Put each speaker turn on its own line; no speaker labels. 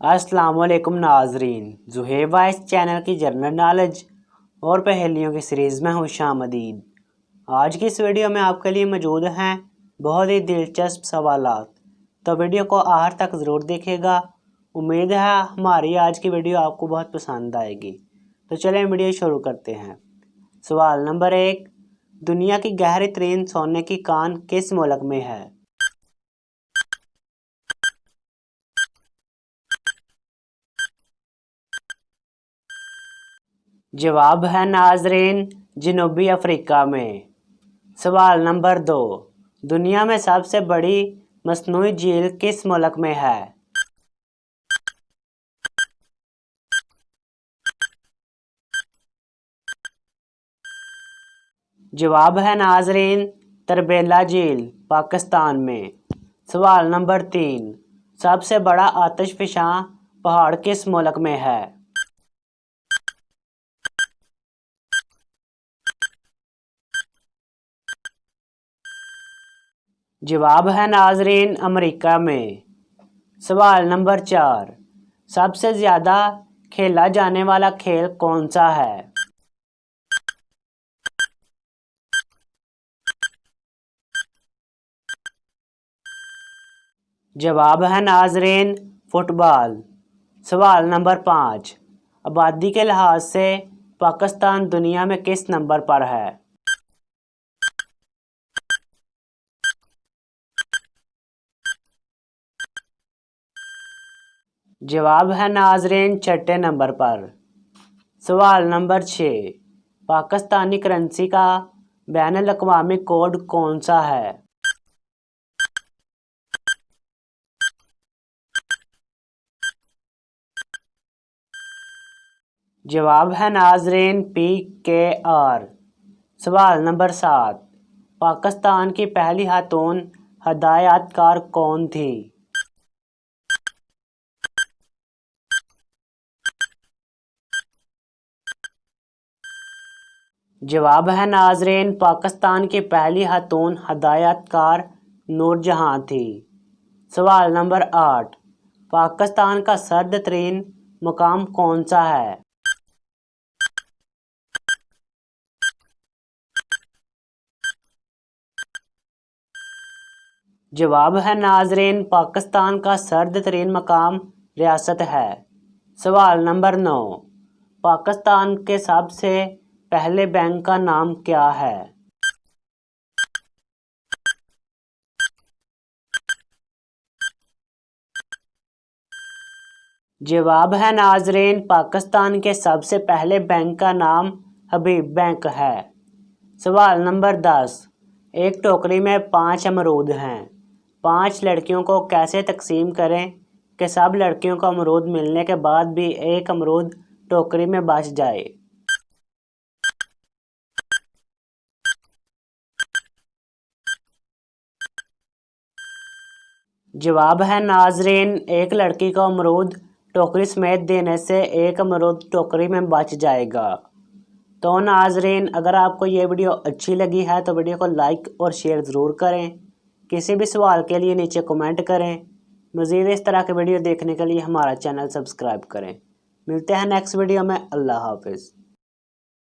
अस्सलाम वालेकुम नाजरीन, ज़ुहैब वाइस चैनल की जनरल नॉलेज और पहेलियों की सीरीज़ में हूँ शामदीद। आज की इस वीडियो में आपके लिए मौजूद हैं बहुत ही दिलचस्प सवालात, तो वीडियो को आखिर तक ज़रूर देखिएगा। उम्मीद है हमारी आज की वीडियो आपको बहुत पसंद आएगी। तो चलें वीडियो शुरू करते हैं। सवाल नंबर 1, दुनिया की गहरी तरीन सोने की कान किस मुल्क में है? जवाब है नाजरीन, जनूबी अफ्रीका में। सवाल नंबर 2, दुनिया में सबसे बड़ी मसनूई झील किस मुल्क में है? जवाब है नाजरीन, तरबेला झील, पाकिस्तान में। सवाल नंबर 3, सबसे बड़ा आतिशफशां पहाड़ किस मुल्क में है? जवाब है नाजरीन, अमेरिका में। सवाल नंबर 4, सबसे ज़्यादा खेला जाने वाला खेल कौन सा है? जवाब है नाजरीन, फुटबॉल। सवाल नंबर 5, आबादी के लिहाज से पाकिस्तान दुनिया में किस नंबर पर है? जवाब है नाजरीन, छठे नंबर पर। सवाल नंबर 6, पाकिस्तानी करेंसी का बैनुल अक़वामी कोड कौन सा है? जवाब है नाजरीन, PKR। सवाल नंबर 7, पाकिस्तान की पहली खातून हदायतकार कौन थी? जवाब है नाजरीन, पाकिस्तान की पहली खातून हदायतकार नूरजहां थी। सवाल नंबर 8, पाकिस्तान का सर्द तरीन मकाम कौन सा है? जवाब है नाजरीन, पाकिस्तान का सर्द तरीन मकाम रियासत है। सवाल नंबर 9, पाकिस्तान के सबसे पहले बैंक का नाम क्या है? जवाब है नाजरीन, पाकिस्तान के सबसे पहले बैंक का नाम हबीब बैंक है। सवाल नंबर 10, एक टोकरी में 5 अमरूद हैं। 5 लड़कियों को कैसे तकसीम करें कि सब लड़कियों को अमरूद मिलने के बाद भी एक अमरूद टोकरी में बच जाए? जवाब है नाजरीन, एक लड़की को अमरूद टोकरी समेत देने से एक अमरूद टोकरी में बच जाएगा। तो नाजरीन, अगर आपको ये वीडियो अच्छी लगी है तो वीडियो को लाइक और शेयर ज़रूर करें। किसी भी सवाल के लिए नीचे कमेंट करें। मज़ीद इस तरह के वीडियो देखने के लिए हमारा चैनल सब्सक्राइब करें। मिलते हैं नेक्स्ट वीडियो में। अल्लाह हाफिज़।